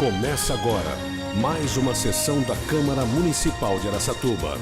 Começa agora mais uma sessão da Câmara Municipal de Araçatuba.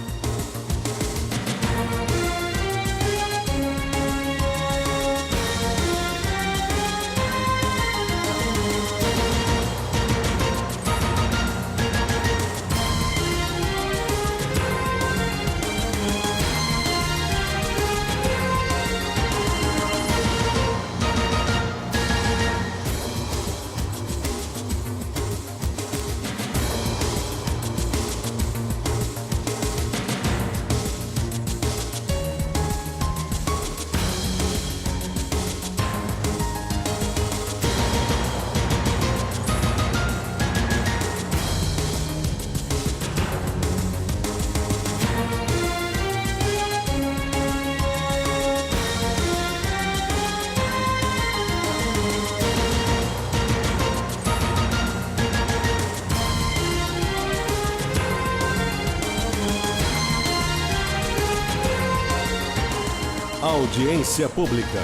Audiência pública.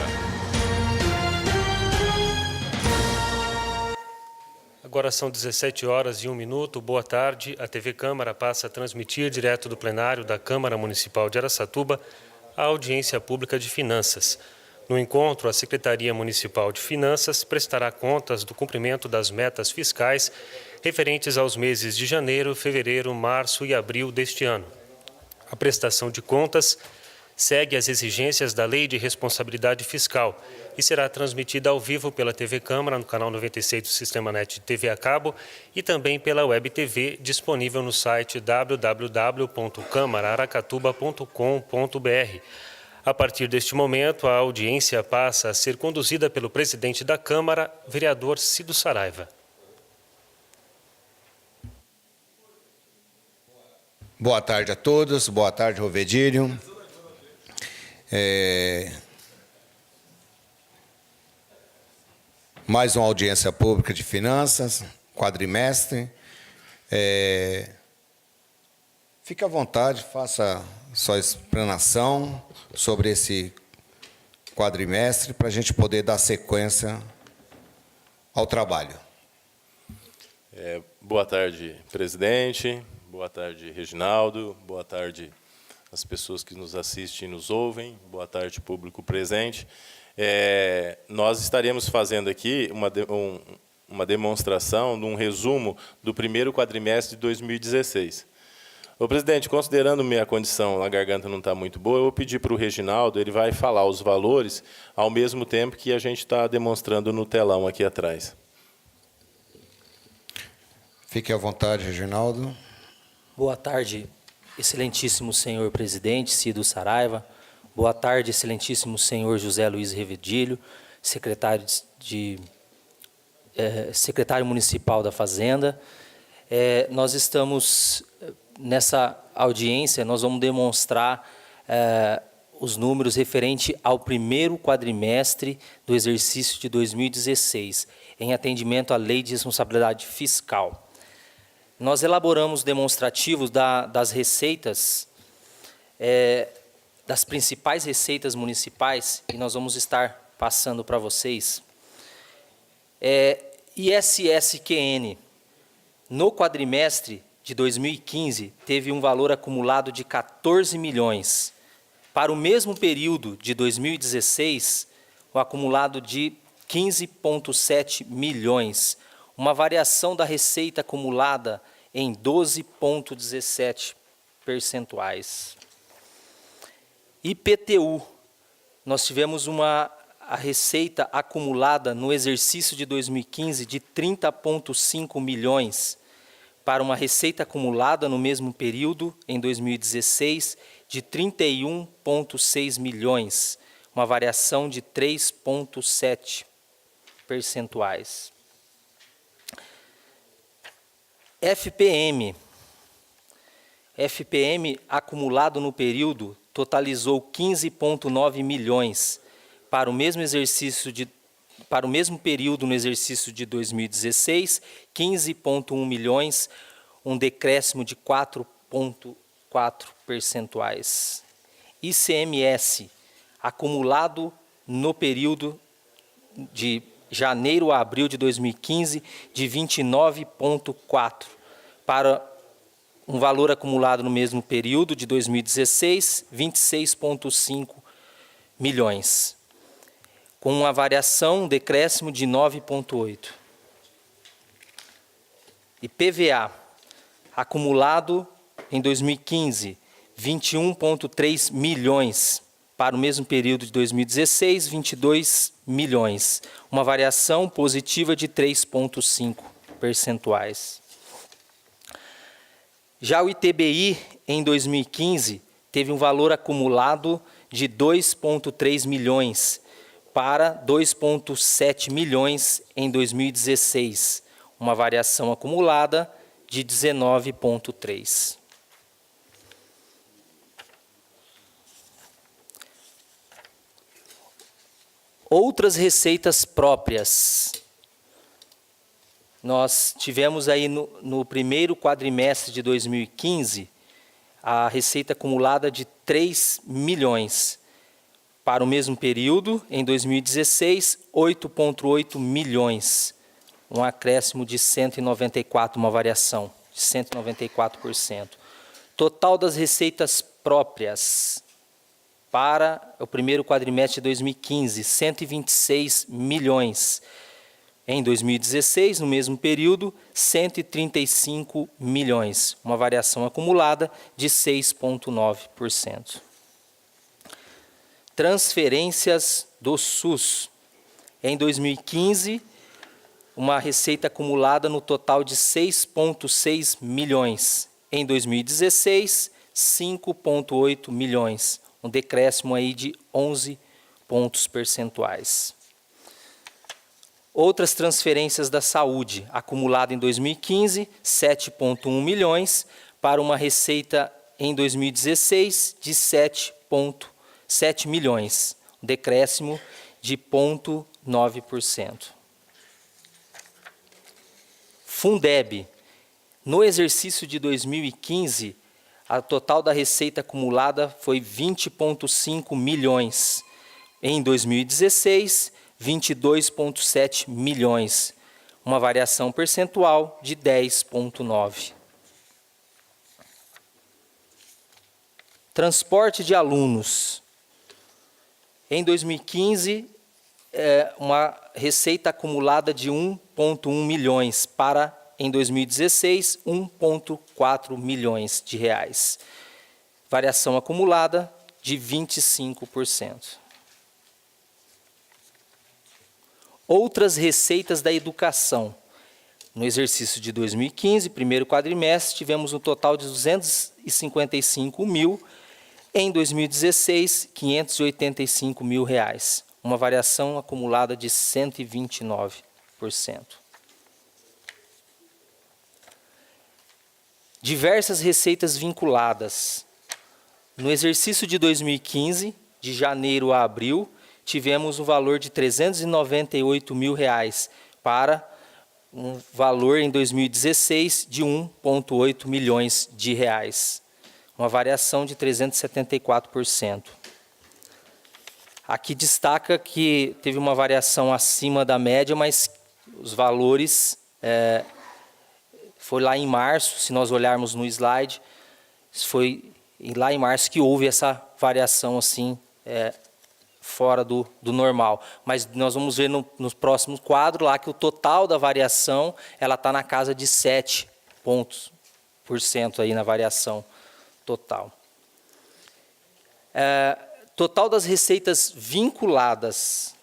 Agora são 17h01. Boa tarde. A TV Câmara passa a transmitir direto do plenário da Câmara Municipal de Araçatuba a audiência pública de finanças. No encontro, a Secretaria Municipal de Finanças prestará contas do cumprimento das metas fiscais referentes aos meses de janeiro, fevereiro, março e abril deste ano. A prestação de contas segue as exigências da Lei de Responsabilidade Fiscal e será transmitida ao vivo pela TV Câmara, no canal 96 do Sistema NET TV a cabo e também pela Web TV, disponível no site www.câmaraaracatuba.com.br. A partir deste momento, a audiência passa a ser conduzida pelo presidente da Câmara, vereador Cido Saraiva. Boa tarde a todos, boa tarde, Rovedílio. Mais uma audiência pública de finanças, quadrimestre. Fique à vontade, faça sua explanação sobre esse quadrimestre para a gente poder dar sequência ao trabalho. Boa tarde, presidente. Boa tarde, Reginaldo. Boa tarde as pessoas que nos assistem e nos ouvem. Boa tarde, público presente. Nós estaremos fazendo aqui uma demonstração de um resumo do primeiro quadrimestre de 2016. Ô, presidente, considerando minha condição, a garganta não está muito boa, eu vou pedir para o Reginaldo, ele vai falar os valores ao mesmo tempo que a gente está demonstrando no telão aqui atrás. Fique à vontade, Reginaldo. Boa tarde, excelentíssimo senhor presidente Cido Saraiva. Boa tarde, excelentíssimo senhor José Luiz Revedilho, secretário municipal da Fazenda. Nós estamos nessa audiência, nós vamos demonstrar os números referente ao primeiro quadrimestre do exercício de 2016, em atendimento à Lei de Responsabilidade Fiscal. Nós elaboramos demonstrativos das receitas, das principais receitas municipais, e nós vamos estar passando para vocês. ISSQN, no quadrimestre de 2015, teve um valor acumulado de 14 milhões. Para o mesmo período de 2016, o acumulado de 15,7 milhões. Uma variação da receita acumulada em 12,17 percentuais. IPTU, nós tivemos a receita acumulada no exercício de 2015 de 30,5 milhões, para uma receita acumulada no mesmo período, em 2016, de 31,6 milhões, uma variação de 3,7 percentuais. FPM acumulado no período totalizou 15,9 milhões para o mesmo período no exercício de 2016, 15,1 milhões, um decréscimo de 4,4 percentuais. ICMS acumulado no período de janeiro a abril de 2015 de 29,4 para um valor acumulado no mesmo período de 2016, 26,5 milhões, com uma variação, um decréscimo de 9,8. IPVA, acumulado em 2015, 21,3 milhões, para o mesmo período de 2016, 22 milhões, uma variação positiva de 3,5 percentuais. Já o ITBI, em 2015, teve um valor acumulado de 2,3 milhões para 2,7 milhões em 2016, uma variação acumulada de 19,3. Outras receitas próprias. Nós tivemos aí no primeiro quadrimestre de 2015 a receita acumulada de 3 milhões. Para o mesmo período, em 2016, 8,8 milhões. Um acréscimo de 194, uma variação de 194%. Total das receitas próprias para o primeiro quadrimestre de 2015, 126 milhões. Em 2016, no mesmo período, 135 milhões, uma variação acumulada de 6,9%. Transferências do SUS. Em 2015, uma receita acumulada no total de 6,6 milhões. Em 2016, 5,8 milhões, um decréscimo aí de 11 pontos percentuais. Outras transferências da saúde, acumulada em 2015, 7,1 milhões, para uma receita em 2016 de 7,7 milhões, um decréscimo de 0,9%. Fundeb, no exercício de 2015, a total da receita acumulada foi 20,5 milhões. Em 2016, 22,7 milhões, uma variação percentual de 10,9%. Transporte de alunos. Em 2015, uma receita acumulada de 1,1 milhões para, em 2016, 1,4 milhões de reais. Variação acumulada de 25%. Outras receitas da educação. No exercício de 2015, primeiro quadrimestre, tivemos um total de 255 mil. Em 2016, 585 mil reais. Uma variação acumulada de 129%. Diversas receitas vinculadas. No exercício de 2015, de janeiro a abril, tivemos o valor de 398 mil reais para um valor em 2016 de 1,8 milhões de reais. Uma variação de 374%. Aqui destaca que teve uma variação acima da média, mas os valores foi lá em março, se nós olharmos no slide, foi lá em março que houve essa variação assim, fora do normal. Mas nós vamos ver no próximo quadro lá que o total da variação ela está na casa de 7 pontos por cento aí na variação total. Total das receitas vinculadas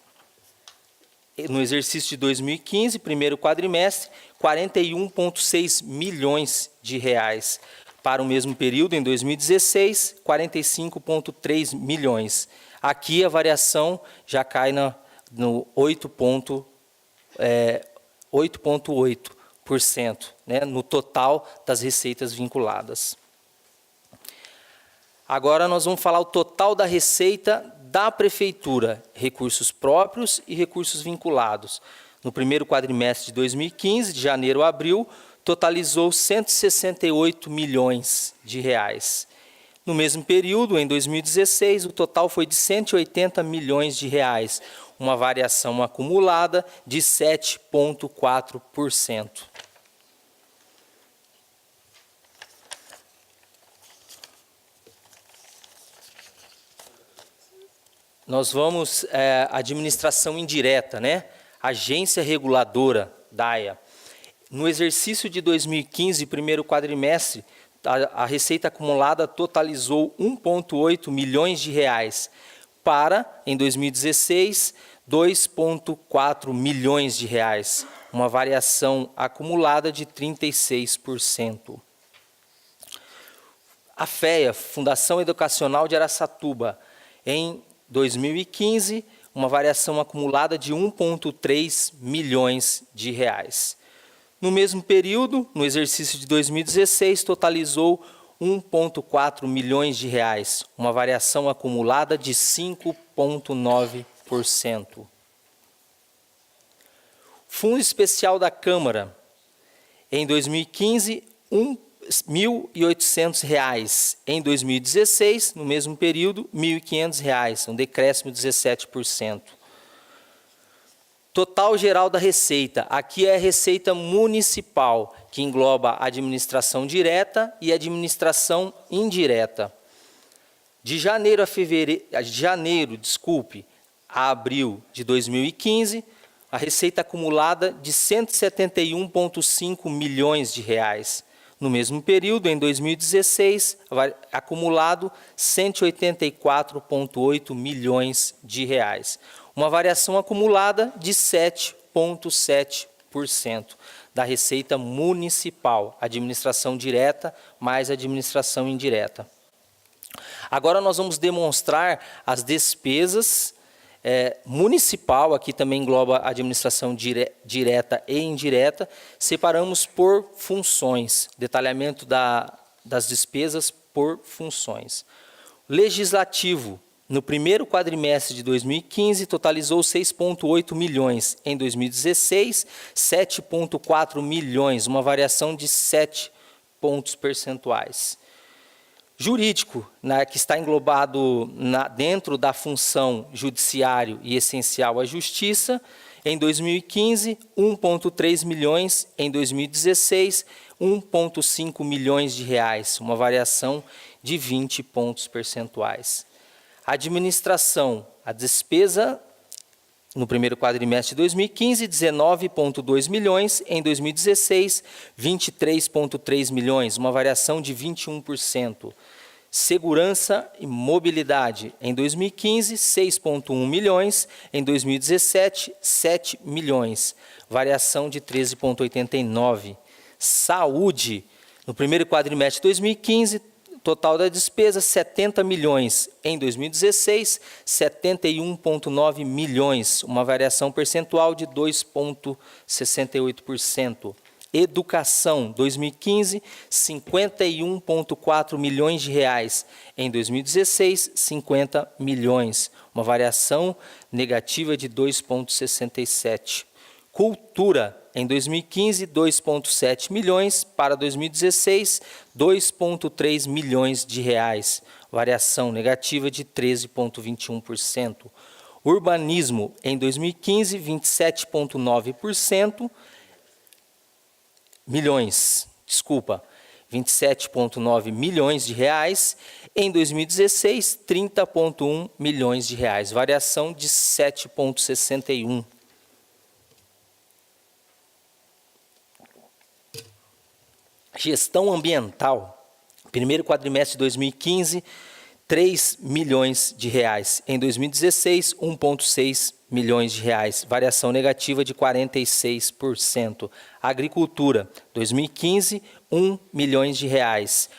no exercício de 2015, primeiro quadrimestre, 41,6 milhões de reais. Para o mesmo período, em 2016, 45,3 milhões. Aqui a variação já cai no 8,8%, né, no total das receitas vinculadas. Agora nós vamos falar o total da receita da Prefeitura, recursos próprios e recursos vinculados. No primeiro quadrimestre de 2015, de janeiro a abril, totalizou 168 milhões de reais. No mesmo período, em 2016, o total foi de R$ 180 milhões, uma variação acumulada de 7,4%. Nós vamos administração indireta, né? Agência reguladora, DAIA. No exercício de 2015, primeiro quadrimestre, a receita acumulada totalizou R$ 1,8 milhões, para, em 2016, R$ 2,4 milhões, uma variação acumulada de 36%. A FEA, Fundação Educacional de Araçatuba, em 2015, uma variação acumulada de R$ 1,3 milhões. No mesmo período, no exercício de 2016, totalizou R$ 1,4 milhões, uma variação acumulada de 5,9%. Fundo Especial da Câmara, em 2015, R$ 1.800. Em 2016, no mesmo período, R$ 1.500, um decréscimo de 17%. Total geral da receita. Aqui é a receita municipal, que engloba a administração direta e a administração indireta. De janeiro a abril de 2015, a receita acumulada de R$ 171,5 milhões. No mesmo período, em 2016, acumulado R$ 184,8 milhões. Uma variação acumulada de 7,7% da receita municipal, administração direta mais administração indireta. Agora nós vamos demonstrar as despesas municipal, aqui também engloba a administração direta e indireta, separamos por funções, detalhamento das despesas por funções. Legislativo, no primeiro quadrimestre de 2015, totalizou 6,8 milhões. Em 2016, 7,4 milhões, uma variação de 7 pontos percentuais. Jurídico, que está englobado dentro da função judiciário e essencial à justiça, em 2015, 1,3 milhões, em 2016, 1,5 milhões de reais, uma variação de 20 pontos percentuais. Administração, a despesa no primeiro quadrimestre de 2015, 19,2 milhões, em 2016, 23,3 milhões, uma variação de 21%. Segurança e mobilidade, em 2015, 6,1 milhões, em 2017, 7 milhões, variação de 13,89%. Saúde, no primeiro quadrimestre de 2015, total da despesa, 70 milhões. Em 2016, 71,9 milhões, uma variação percentual de 2,68%. Educação, 2015, 51,4 milhões de reais. Em 2016, 50 milhões, uma variação negativa de 2,67%. Cultura, em 2015, 2,7 milhões, para 2016, 2,3 milhões de reais, variação negativa de 13,21%. Urbanismo, em 2015, 27,9%, 27,9 milhões de reais, em 2016, 30,1 milhões de reais, variação de 7,61%. Gestão ambiental, primeiro quadrimestre de 2015, 3 milhões de reais. Em 2016, 1,6 milhões de reais, variação negativa de 46%. Agricultura, 2015, 1 milhões de reais.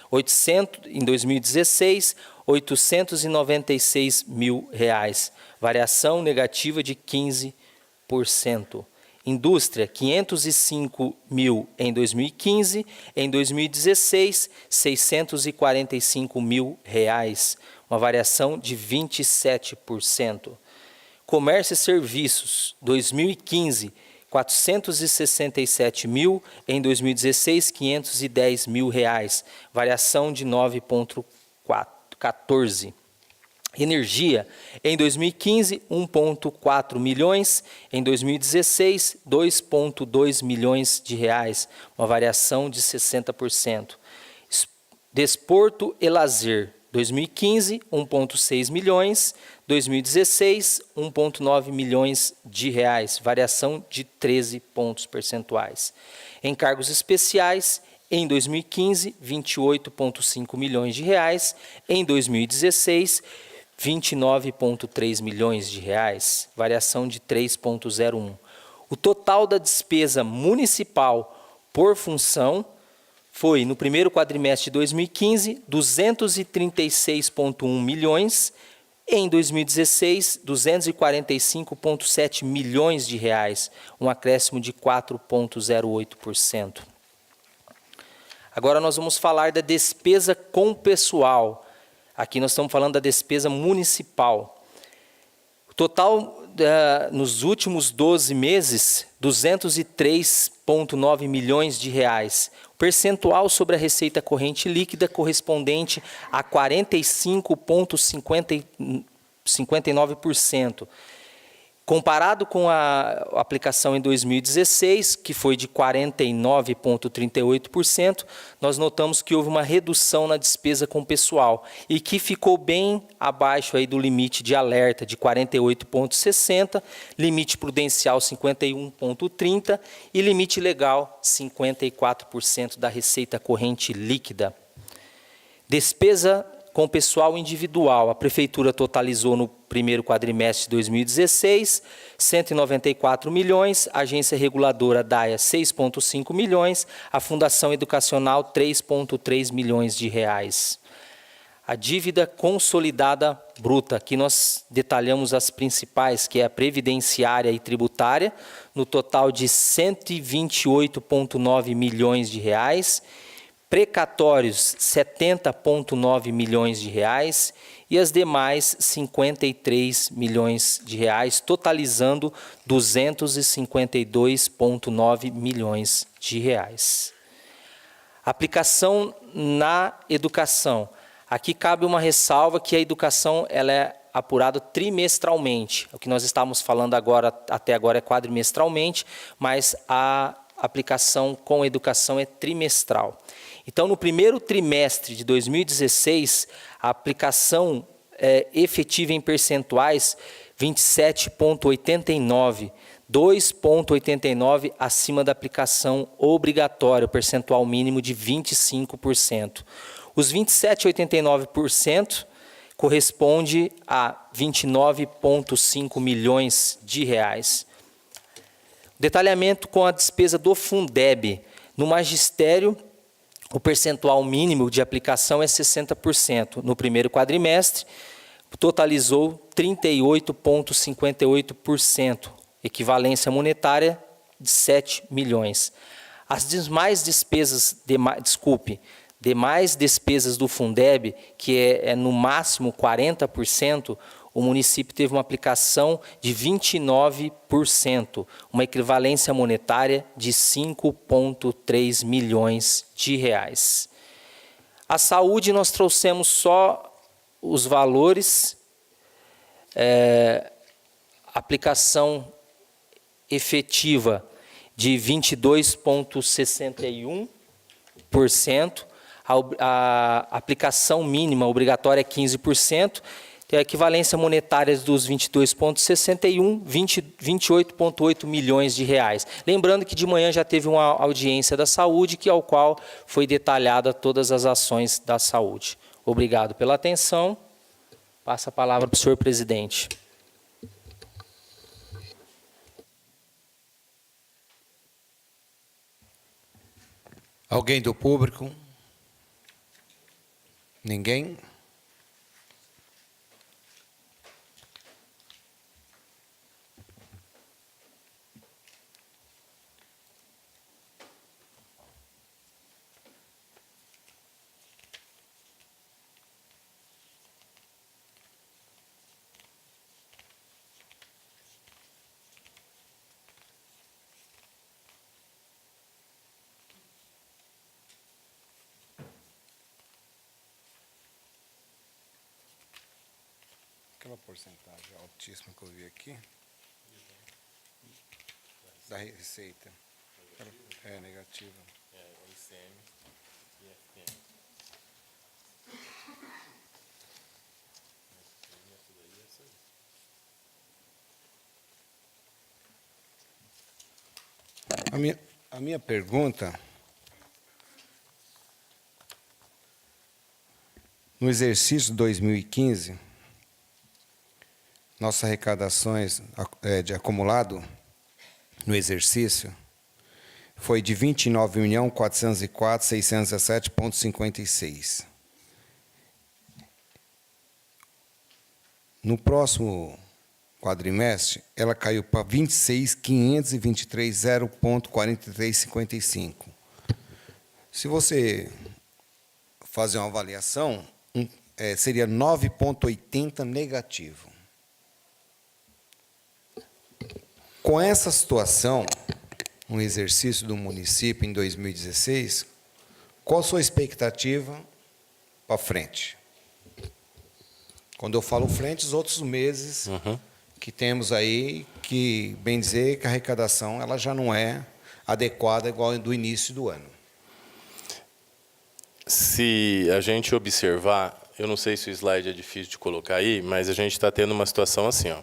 Em 2016, 896 mil reais, variação negativa de 15%. Indústria, 505 mil em 2015, em 2016, 645 mil reais, uma variação de 27%. Comércio e serviços, 2015, 467 mil, em 2016, 510 mil reais, variação de 9,4%. 14. Energia, em 2015, 1,4 milhões, em 2016, 2,2 milhões de reais, uma variação de 60%. Desporto e lazer, 2015, 1,6 milhões, 2016, 1,9 milhões de reais, variação de 13 pontos percentuais. Encargos especiais, em 2015, 28,5 milhões de reais, em 2016, 29,3 milhões de reais, variação de 3,01. O total da despesa municipal por função foi, no primeiro quadrimestre de 2015, 236,1 milhões, em 2016, 245,7 milhões de reais, um acréscimo de 4,08%. Agora nós vamos falar da despesa com pessoal. Aqui nós estamos falando da despesa municipal. O total, nos últimos 12 meses, 203,9 milhões de reais. O percentual sobre a receita corrente líquida correspondente a 45,59%. Comparado com a aplicação em 2016, que foi de 49,38%, nós notamos que houve uma redução na despesa com pessoal e que ficou bem abaixo aí do limite de alerta de 48,60%, limite prudencial 51,30% e limite legal 54% da receita corrente líquida. Despesa com pessoal individual, a Prefeitura totalizou no primeiro quadrimestre de 2016, 194 milhões, a Agência Reguladora DAIA, 6,5 milhões, a Fundação Educacional, 3,3 milhões de reais. A dívida consolidada bruta, aqui nós detalhamos as principais, que é a previdenciária e tributária, no total de 128,9 milhões de reais, precatórios 70,9 milhões de reais e as demais 53 milhões de reais, totalizando 252,9 milhões de reais. Aplicação na educação. Aqui cabe uma ressalva que a educação ela é apurada trimestralmente. O que nós estávamos falando agora, até agora é quadrimestralmente, mas a aplicação com educação é trimestral. Então, no primeiro trimestre de 2016, a aplicação efetiva em percentuais, 27,89%, 2,89% acima da aplicação obrigatória, percentual mínimo de 25%. Os 27,89% corresponde a 29,5 milhões de reais. Detalhamento com a despesa do Fundeb. No magistério, o percentual mínimo de aplicação é 60%. No primeiro quadrimestre, totalizou 38,58%, equivalência monetária de 7 milhões. As demais despesas, demais despesas do Fundeb, que é no máximo 40%, o município teve uma aplicação de 29%, uma equivalência monetária de 5,3 milhões de reais. A saúde, nós trouxemos só os valores, aplicação efetiva de 22,61%, a aplicação mínima obrigatória é 15%, a equivalência monetária dos 22,61, 28,8 milhões de reais. Lembrando que de manhã já teve uma audiência da saúde, ao qual foi detalhada todas as ações da saúde. Obrigado pela atenção. Passo a palavra para o senhor presidente. Alguém do público? Ninguém? aquela porcentagem altíssima que eu vi aqui da receita. É negativa. O ICM e FPM. A minha pergunta, no exercício 2015, nossas arrecadações de acumulado no exercício foi de 29.404.617,56. No próximo quadrimestre, ela caiu para 26.523,0,4355. Se você fazer uma avaliação, seria 9,80 negativo. Com essa situação, um exercício do município em 2016, qual a sua expectativa para frente? Quando eu falo frente, os outros meses que temos aí, que, bem dizer, que a arrecadação ela já não é adequada igual a do início do ano. Se a gente observar, eu não sei se o slide é difícil de colocar aí, mas a gente está tendo uma situação assim, ó.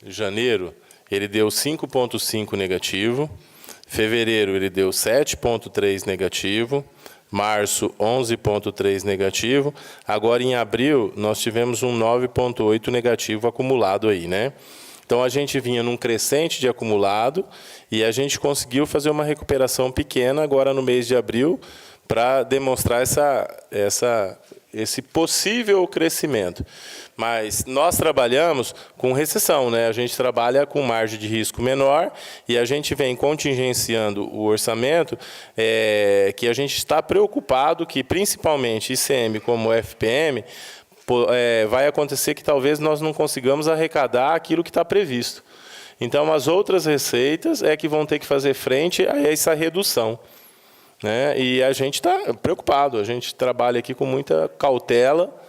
Janeiro, ele deu 5,5 negativo, fevereiro ele deu 7,3 negativo, março 11,3 negativo, agora em abril nós tivemos um 9,8 negativo acumulado aí, né? Então a gente vinha num crescente de acumulado e a gente conseguiu fazer uma recuperação pequena agora no mês de abril para demonstrar esse possível crescimento. Mas nós trabalhamos com recessão, né? A gente trabalha com margem de risco menor e a gente vem contingenciando o orçamento, que a gente está preocupado que, principalmente ICM como FPM, vai acontecer que talvez nós não consigamos arrecadar aquilo que está previsto. Então, as outras receitas é que vão ter que fazer frente a essa redução, né? E a gente está preocupado, a gente trabalha aqui com muita cautela,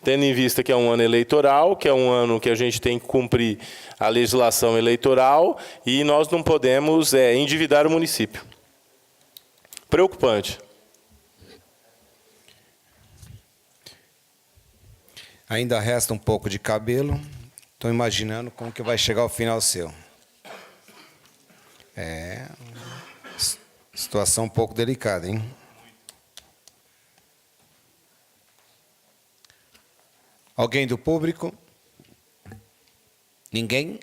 tendo em vista que é um ano eleitoral, que é um ano que a gente tem que cumprir a legislação eleitoral e nós não podemos endividar o município. Preocupante. Ainda resta um pouco de cabelo. Estou imaginando como que vai chegar o final seu. Situação um pouco delicada, hein? Alguém do público? Ninguém?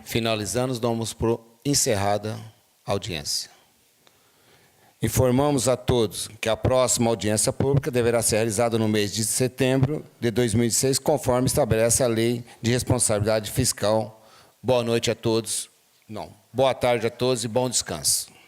Finalizando, damos por encerrada a audiência. Informamos a todos que a próxima audiência pública deverá ser realizada no mês de setembro de 2006, conforme estabelece a Lei de Responsabilidade Fiscal. Boa noite a todos. Não, boa tarde a todos e bom descanso.